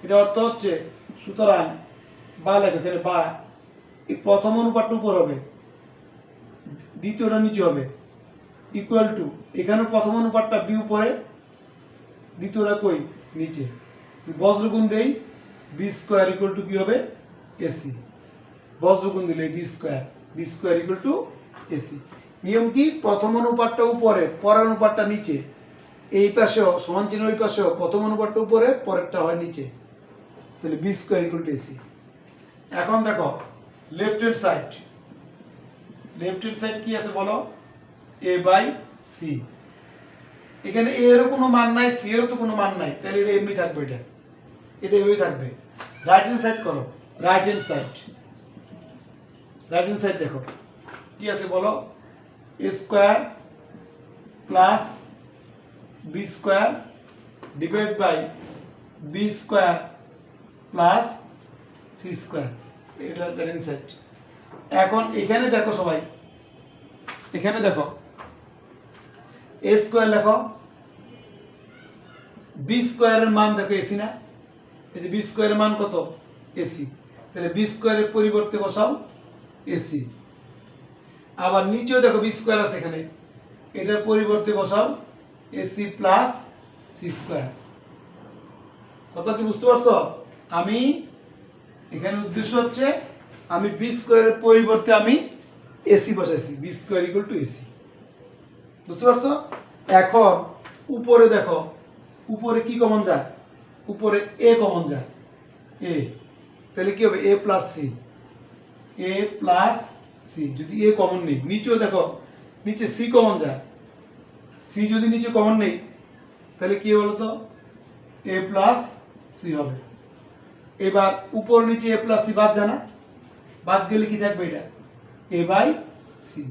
এটা অর্থ হচ্ছে, সুতরাং বা লেখো, এখানে বা এই প্রথম অনুপাতটা উপর হবে, দ্বিতীয়টা নিচে হবে, ইকুয়াল টু এখানে প্রথম অনুপাতটা বি উপরে, দ্বিতীয়টা কই নিচে, বজ্রগুণ দেই বি স্কোয়ার ইকুয়াল টু কি হবে এসি, বজ্রগুণ দিলে B square equal to AC. নিয়ম কি, প্রথম অনুপাতটা উপরে পরের অনুপাতটা নিচে, এই পাশেও সমান চিহ্ন ওই পাশেও প্রথম অনুপাতটা উপরে পরেরটা হয় নিচে, তাহলে B square equal to AC. এখন দেখো লেফট হ্যান্ড সাইড কি আছে বলো, এ বাই সি। এখানে এ এরও কোনো মান নাই, সি এরও তো কোনো মান নাই, তাহলে এটা এমনি থাকবে, এটা এমনি থাকবে। রাইট হ্যান্ড সাইড করো, রাইট হ্যান্ড সাইড দেখো কি আছে বলো, a square plus b square divide by b square plus c square, এটা রাইট হ্যান্ড সাইড। এখন এখানে দেখো সবাই, এখানে দেখো এ স্কোয়ার লেখো, বি স্কোয়ারের মান দেখো এসি না, এই যে বি স্কোয়ারের মান কত এসি, তাহলে বি স্কোয়ারের পরিবর্তে বসাও এসি। আবার নিচেও দেখো বি স্কোয়ার আছে এখানে, এটার পরিবর্তে বসাও এসি প্লাস সি স্কোয়ার। কথা কি বুঝতে পারছো? আমি এখানে উদ্দেশ্য হচ্ছে আমি বি স্কোয়ারের পরিবর্তে আমি এসি বসাইছি, B square equal to AC. বুঝতে পারছো? এখন উপরে দেখো, উপরে কি কমন যায়, উপরে এ কমন যায়, এ, তাহলে কি হবে এ plus c, a plus C. যদি এ কমন নেই, নিচেও দেখো নিচে সি কমন যায়, সি যদি নিচে কমন নেই তাহলে কি বলতো এ প্লাস সি হবে। এবার উপর নিচে এ প্লাস সি বাদ যায় না, বাদ গেলে কি থাকবে এটা এ বাই সি।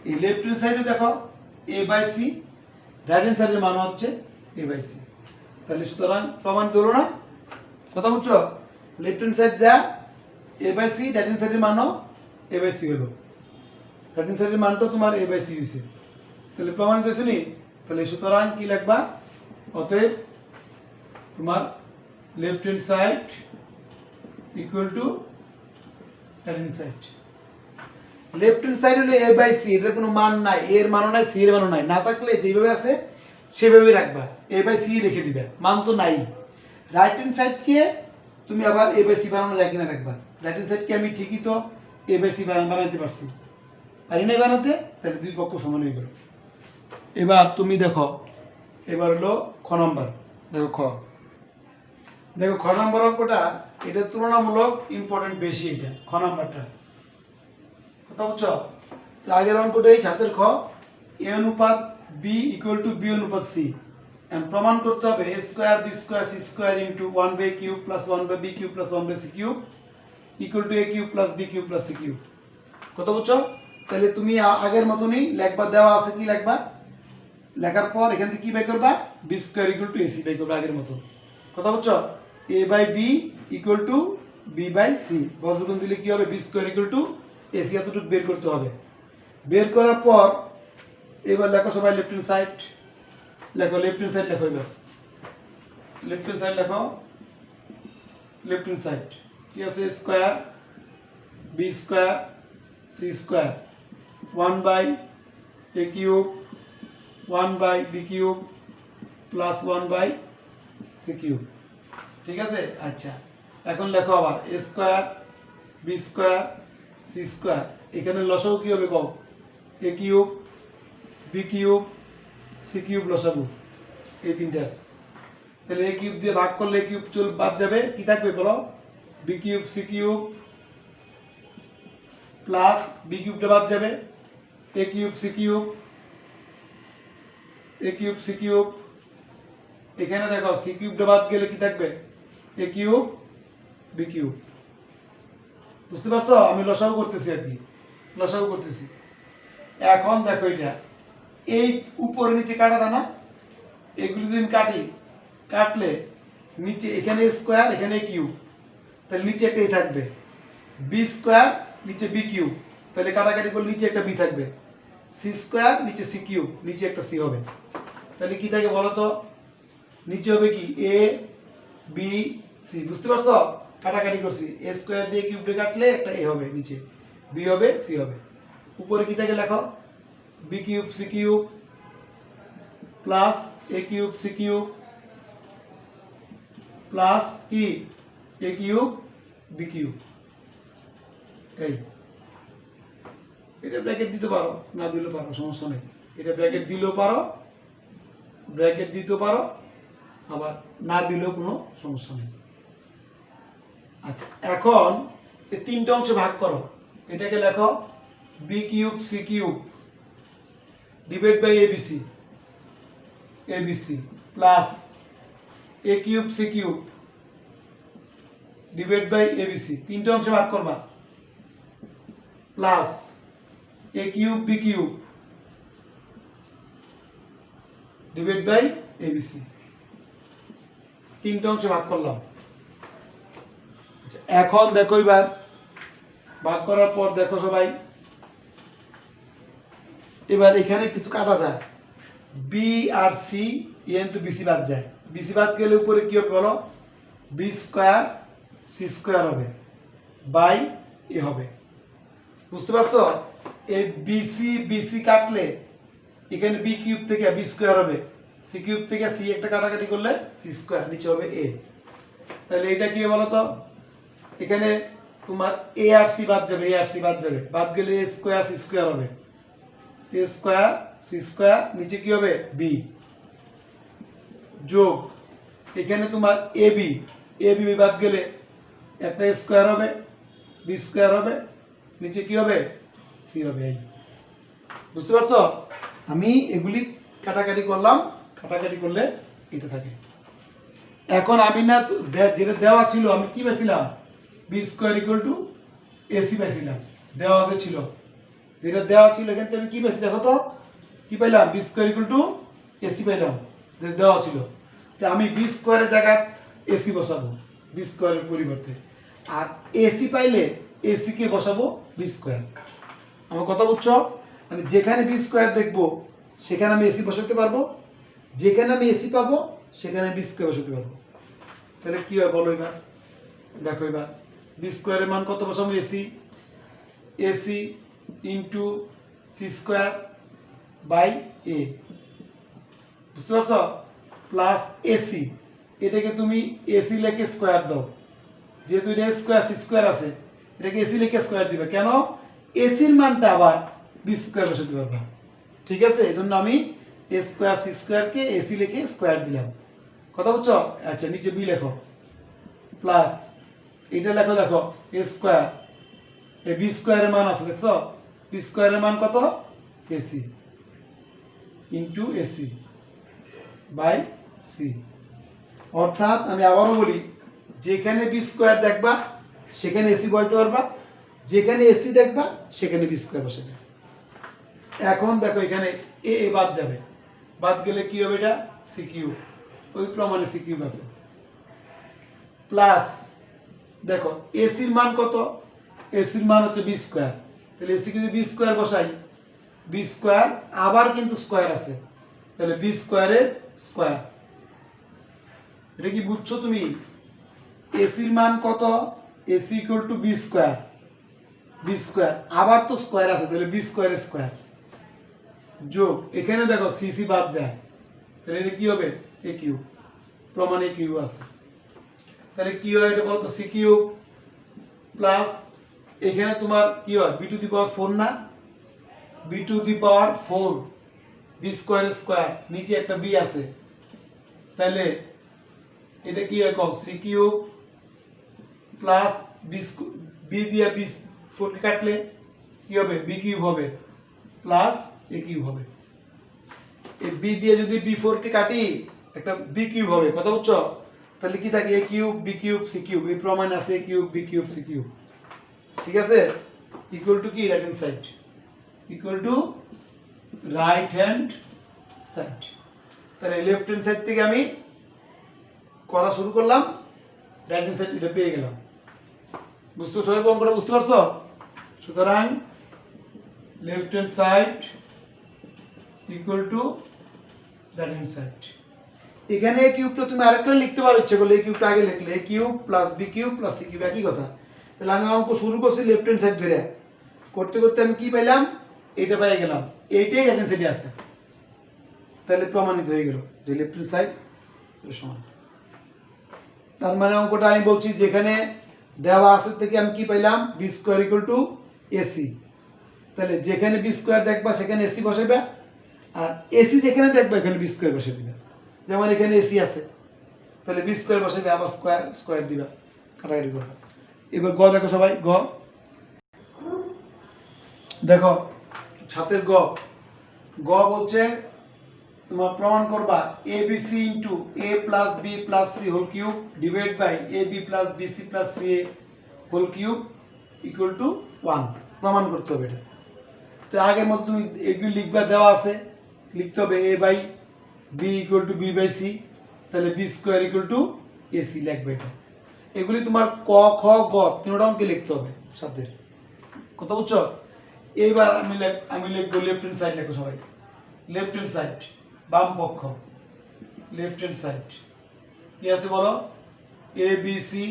এই লেফট হ্যান্ড সাইডে দেখো এ বাই সি, রাইট হ্যান্ড সাইডের মান হচ্ছে এ বাই সি। তাহলে সুতরাং প্রমাণিত হলো না? কথা বুঝছো? লেফট হ্যান্ড সাইড যা এ বাই সি, রাইট হ্যান্ড সাইডের মানও এ বাই সি হলো, রাইট হ্যান্ড সাইডের মানটাও তোমার এ বাই সি হয়েছে, তাহলে প্রমাণিত হয়েছে নি? তাহলে সুতরাং কি লিখবা, অতএব তোমার left hand side equal to right hand side. Left hand side হলে এ বাই সি, এটার কোনো মান নাই, এর মানও নাই, সি এর মানও নাই, না থাকলে যেভাবে আছে সেভাবেই রাখবা, এ বাই সি রেখে দিবা, মান তো নাই। রাইট হ্যান্ড সাইডকে তুমি আবার এ বাই সি বানানো যায় কিনা দেখবা। রাইট হ্যান্ড সাইডকে আমি ঠিকই তো এ বাই সি বানাইতে পারছি, পারি নাই বানাতে, তাহলে দুই পক্ষ সমান হয়ে গেল। এবার তুমি দেখো, এবার হলো খ নাম্বার, দেখো খ নাম্বার অঙ্কটা, এটা তুলনামূলক ইম্পর্টেন্ট বেশি, এটা খ নাম্বারটা। কথা বুঝছো? তো আগের অঙ্কটাই ছাত্রের খ, এ অনুপাত বি ইকুয়াল টু বি অনুপাত সি, প্রমাণ করতে হবে a square B square c square into 1 by cube plus 1 by b cube plus 1 by c cube equal to a cube plus b cube plus c cube. কথা বুঝছো? তাহলে তুমি আগের মতনই লেখবা, দেওয়া আছে কি লেখবা, লেখার পর এখান থেকে কি বাই করবা, b square equal to AC by করবা আগের মতো। কথা বুঝছো? A by b equal to b by c, বজ্রগুণ দিলে কি হবে, b square equal to AC, এতটুকু বের করতে হবে। বের করার পর এবার লেখো সবাই লেফট হ্যান্ড সাইড লেখো, লেফট হ্যান্ড সাইড লেখো, এবার লেফট হ্যান্ড সাইড লেখো। লেফট হ্যান্ড সাইড কি আছে, square B square c square 1 by a cube 1 by b cube plus 1 by c cube. ঠিক আছে? আচ্ছা, এখন লেখো আবার a square B square c square, এখানে লসাগু কি হবে কম, a cube B cube C cube লসাগু, এই তিনটা। তাহলে এ কিউব দিয়ে ভাগ করলে কিউব বাদ যাবে, কি থাকবে বলো, b cube C cube plus b কিউবটা বাদ যাবে, a cube C cube, a cube C cube. এখানে দেখো সি কিউবটা বাদ গেলে কি থাকবে, এ কিউব বি কিউব। বুঝতে পারছো? আমি লসাগু করতেছি আর কি, লসাগু করতেছি। এখন দেখো এটা এই উপরে নিচে কাটা দানা, এগুলি যদি আমি কাটি, কাটলে নিচে এখানে স্কোয়ার এখানে কিউব, তাহলে নিচে একটা এ থাকবে, বি স্কোয়ার নিচে বি কিউব, তাহলে কাটাকাটি করলে নিচে একটা বি থাকবে, সি স্কোয়ার নিচে সি কিউব, নিচে একটা সি হবে। তাহলে কি থাকে বলো তো, নিচে হবে কি এ বি সি। বুঝতে পারছো? কাটাকাটি করছি, এ স্কোয়ার দিয়ে কিউবটা কাটলে একটা এ হবে, নিচে বি হবে, সি হবে। উপরে কি থাকে লেখো, B cube C cube plus এ কিউব সি কিউব প্লাস কি এ কিউব বি কিউব। এই এটা ব্র্যাকেট দিতে পারো, না দিলেও পারো, সমস্যা নেই। এটা ব্র্যাকেট দিলেও পারো, ব্র্যাকেট দিতেও পারো, আবার না দিলেও কোনো সমস্যা নেই। আচ্ছা, এখন এই তিনটা অংশে ভাগ করো। এটাকে লেখো B cube C cube divide by ABC, ABC plus A cube C cube divide by ABC, তিনটা অংশে ভাগ করবা, plus A cube B cube divide by ABC, তিনটা অংশে ভাগ করলাম। এখন দেখো এবার ভাগ করার পর দেখো সবাই, এবার এখানে কিছু কাটা যায়, বি আর সি এন তো বিসি বাদ যায়, বিসি বাদ গেলে উপরে কি হবে বলো, বি স্কোয়ার সি স্কোয়ার হবে বাই এ হবে। বুঝতে পারছো? এই বিসি বিসি কাটলে এখানে বি কিউব থেকে বি স্কোয়ার হবে, সি কিউব থেকে সি একটা কাটাকাটি করলে সি স্কোয়ার, নিচে হবে এ। তাহলে এটা কি বলো তো, এখানে তোমার এ আর সি বাদ যাবে, এ আর সি বাদ যাবে, বাদ গেলে এ স্কোয়ার সি স্কোয়ার হবে, এ স্কোয়ার সি স্কোয়ার, নিচে কি হবে বি, যোগ এখানে তোমার এ বি, এ বি বাদ গেলে একটা স্কোয়ার হবে, বি স্কোয়ার হবে, নিচে কি হবে সি হবে। এই বুঝতে পারছো? আমি এগুলি কাটাকাটি করলাম, কাটাকাটি করলে এটা থাকে। এখন আমি না যেটা দেওয়া ছিল আমি কি পেয়েছিলাম, B square equal to AC পাইছিলাম, দেওয়া ছিল, যেটা দেওয়া ছিল এখান থেকে আমি কি পেয়েছি দেখো তো, কি পাইলাম, B square equal to AC পাইলাম, যেটা দেওয়া ছিল। তো আমি বি স্কোয়ারের জায়গায় এসি বসাবো বি স্কোয়ারের পরিবর্তে, আর এসি পাইলে এসি কে বসাবো বি স্কোয়ার। আমার কথা বুঝছো? আমি যেখানে বি স্কোয়ার দেখবো সেখানে আমি এসি বসাতে পারবো, যেখানে আমি এসি পাবো সেখানে বি স্কোয়ার বসাতে পারবো। তাহলে কি হয় বলো এবার, দেখো এবার বি স্কোয়ারের মান কত বসাবো, AC, AC into c square by a, বুঝতে পারছো, প্লাস এসি, এটাকে তুমি এসি লেখে স্কোয়ার দাও, যেহেতু এটা স্কোয়ার সি স্কোয়ার আছে, এটাকে এসি লেখে স্কোয়ার দিবে, কেন এসির মানটা আবার বি স্কোয়ার বসাতে পারবা, ঠিক আছে? এই জন্য আমি এ স্কোয়ার সি স্কোয়ারকে এসি লেখে স্কোয়ার দিলাম, কথা বুঝছো? আচ্ছা, নিচে বি লেখো, প্লাস এটা লেখো, দেখো এ স্কোয়ার, এই বি স্কোয়ারের মান আছে দেখছো, বি স্কোয়ারের মান কত, AC into AC by C. অর্থাৎ আমি আবারও বলি, যেখানে বি স্কোয়ার দেখবা সেখানে এসি বসাতে পারবা, যেখানে এসি দেখবা সেখানে বি স্কোয়ার বসাবে। এখন দেখো এখানে এ বাদ যাবে, বাদ গেলে কি হবে, এটা সি কিউব, ওই প্রমাণে সি কিউব আছে, প্লাস দেখো এসির মান কত, এসির মান হচ্ছে বি স্কোয়ার, তাহলে এসি যদি বি স্কোয়ার বসাই, বি স্কোয়ার আবার কিন্তু স্কোয়ার আছে, তাহলে বি স্কোয়ারের স্কোয়ার। এটা কি বুঝছো তুমি? এসির মান কত, AC equal to B square, B square আবার তো স্কোয়ার আছে, তাহলে বি স্কোয়ারের স্কোয়ার, যোগ এখানে দেখো সি সি বাদ যায়, তাহলে এটা কি হবে এ কিউব, প্রমাণে কিউব আছে, তাহলে কি হয় এটা বলতো, সি কিউব প্লাস এখানে তোমার কি হয় বি টু দি পাওয়ার 4 না, B to the power 4, B square square, নিচে একটা বি আছে, তাহলে এটা কি হয় কম, সি কিউব প্লাস বি দিয়ে বি 4 কে কাটলে কি হবে, বি কিউব হবে প্লাস এ কিউব হবে। এই বি দিয়ে যদি বি 4 কে কাটি একটা বি কিউব হবে, কথা বুঝছো? তাহলে কি থাকে, a cube B cube C cube, এই প্রমাণ আছে a cube B cube C cube, ঠিক আছে? ইকুয়াল টু কি, right hand side, equal to right hand side. তাহলে লেফট হ্যান্ড সাইড থেকে আমি করা শুরু করলাম, রাইট হ্যান্ড সাইড এটা পেয়ে গেলাম। বুঝতে সবাই অঙ্কটা বুঝতে পারছো? সুতরাং left hand side equal to right hand side. এখানে এ কিউবটা তুমি আরেকটা লিখতে পারো ইচ্ছে করলে, এ কিউবটা আগে লিখলে a cube plus b cube plus c cube একই কথা। তাহলে আমি অঙ্ক শুরু করছি লেফট হ্যান্ড সাইড ধরে, করতে করতে আমি কি পাইলাম, এটা পেয়ে গেলাম, এইটাই রাইট হ্যান্ড সাইডে আছে। তাহলে প্রমাণিত হয়ে গেল যে লেফট হ্যান্ড সাইড সমান। তার মানে অঙ্কটা আমি বলছি যেখানে দেওয়া আছে থেকে আমি কি পাইলাম, B square equal to AC. তাহলে যেখানে বি স্কোয়ার দেখবা সেখানে এসি বসাবে, আর এসি যেখানে দেখবা এখানে বি স্কোয়ার বসে দিবে। যেমন এখানে এসি আছে, তাহলে বি স্কোয়ার বসাবে, আবার স্কোয়ার স্কোয়ার দিবা, কাটাকাটি করবে। এবার গ দেখো সবাই, গ দেখো ছাতের গ। গ বলছে তোমার প্রমাণ করবা a b c into a plus b plus c whole cube divide by a b plus b c plus c a whole cube equal to 1। প্রমাণ করতে হবে এটা। তো আগের মতো তুমি এগুলি লিখবা, দেওয়া আছে, লিখতে হবে a by b equal to b by c, তাহলে B square equal to a c লিখবে এটা। এগুলি তোমার ক খ গ তিনটা অঙ্কে লিখতে হবে সাথে, কথা বুঝছো? এইবার আমি লিখবো লেফট হ্যান্ড সাইড, লেখো সবাই লেফট হ্যান্ড সাইড, বাম পক্ষ, লেফট হ্যান্ড সাইড কি আছে বলো, a b c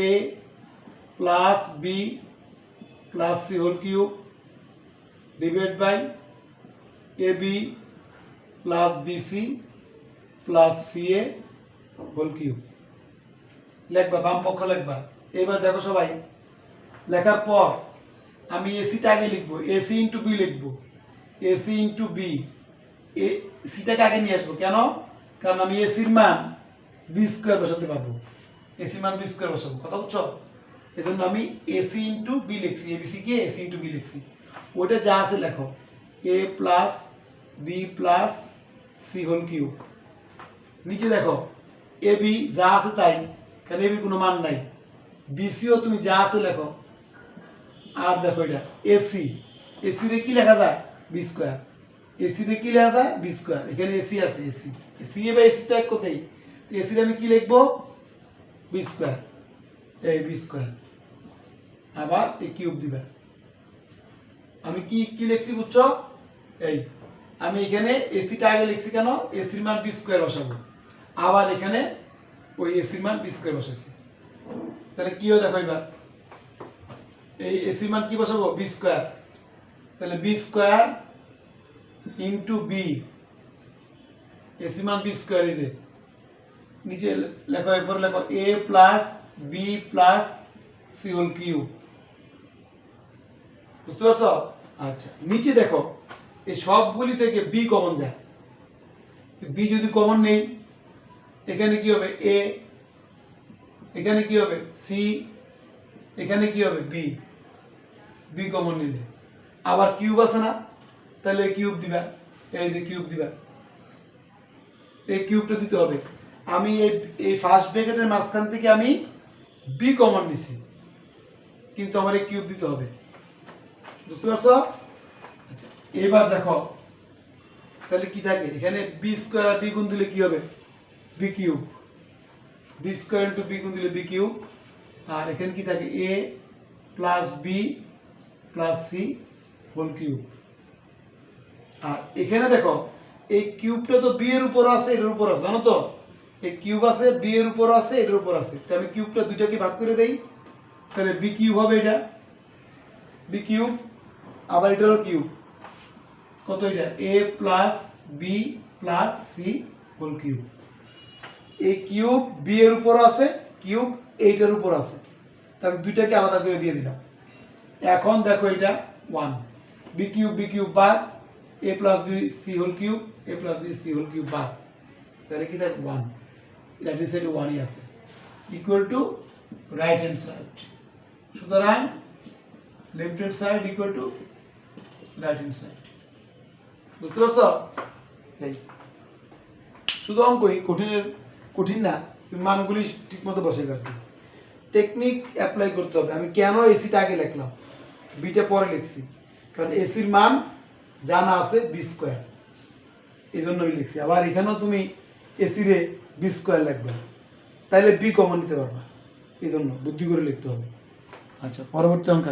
a plus b plus c whole cube divide by a b plus b c plus c a whole cube লিখবা, বাম পক্ষ লিখবা। এবার দেখো সবাই, লেখার পর আমি এসিটা আগে লিখবো, এসি ইন্টু বি লিখবো, এসি ইন্টু বি, এ সিটাকে আগে নিয়ে আসবো। কেন? কারণ আমি এসির মান বি স্কোয়ার বসাতে পারবো, এসির মান বি স্কোয়ার বসাবো, কথা বুঝছো? এই জন্য আমি এসি ইন্টু বি লিখছি, এবিসি কে এসি ইন্টু বি লিখছি। ওটা যা আছে লেখো, a plus b plus c whole cube. নিচে দেখো এ বি যা আছে তাই, কারণ এ বি কোনো মান নাই। বিসিও তুমি যা আছে লেখো। আর দেখো এটা এসি, এসি রে কি লেখা যায়, বি স্কোয়ার। এসি রে কি লেখা যায়, বি স্কোয়ার। এখানে এসি আছে, এসি সি এ বা এসি টা এক কোথায়, এসি রে আমি কি লিখবো, বি স্কোয়ার, এই বি স্কোয়ার, আবার এই কিউব দিবা। আমি কি কি লিখছি বুঝছো? এই আমি এখানে এসিটা আগে লিখছি, কেন? এসির মান বি স্কোয়ার বসাবো, আবার এখানে ওই এসির মান বি স্কোয়ার বসাইছি। তাহলে কি হয় দেখো, এবার এই এসির মান কি বসাবো, বি স্কোয়ার। তাহলে বি স্কোয়ার ইন্টু বি, এসির মান বি স্কোয়ার, এই যে নিচে লেখো, এরপর লেখো a plus b plus c whole cube. বুঝতে পারছো? আচ্ছা, নিচে দেখো এই সবগুলি থেকে বি কমন যায়, বি যদি কমন নেই এখানে কি হবে, এ, এখানে কি হবে সি, এখানে কি হবে বি, বি কমন নিলে। আবার কিউব আছে না, তাহলে কিউব দিবা, এই যে কিউব দিবা, এই কিউবটা দিতে হবে। আমি এই ফার্স্ট ব্র্যাকেটের মাঝখান থেকে আমি বি কমন নিছি, কিন্তু আমার এই কিউব দিতে হবে। বুঝতে পারছো? আচ্ছা, এবার দেখো তাহলে কি থাকে, এখানে বি স্কোয়ার আর বি গুণ দিলে কি হবে, B cube, b square into b গুণ দিলে বি কিউব। আর এখানে কি থাকে, a plus b plus c whole cube. আর এখানে দেখো এই কিউবটা তো বি এর উপর আছে, এটার উপর আছে, জানো তো? এই কিউব আছে বি এর উপর আছে, এটার উপর আছে। তো আমি কিউবটা দুইটাকে ভাগ করে দেই, তাহলে বি কিউব হবে এটা, বি কিউব। আবার এটারও কিউব, কত এটা, a plus b plus c whole cube. এই কিউব বি এর উপর আছে, কিউব এইটার উপর আছে, তাহলে দুইটাকে আলাদা করে দিয়ে দিলাম। এখন দেখো এটা 1, বি কিউব বাদ, a plus b c whole cube, a plus b c whole cube বাদ, তাহলে কি থাকে 1, রাইট হ্যান্ড সাইডে 1ই আছে, equal to right hand side. সুতরাং left hand side equal to right hand side. বুঝতে পারছো? এই শুধু অঙ্কই, কঠিন না, তুমি মানগুলি ঠিক মতো বসে রাখবে। টেকনিক অ্যাপ্লাই করতে হবে। আমি কেন এসিটা আগে লিখলাম, বিটা পরে লিখছি, কারণ এসির মান জানা আছে বি স্কোয়ার, এই জন্য আমি লিখছি। আবার এখানেও তুমি এসিরে বি স্কোয়ার লিখবে, তাইলে বি কমন নিতে পারবা, এই জন্য বুদ্ধি করে লিখতে হবে। আচ্ছা, পরবর্তী অঙ্ক।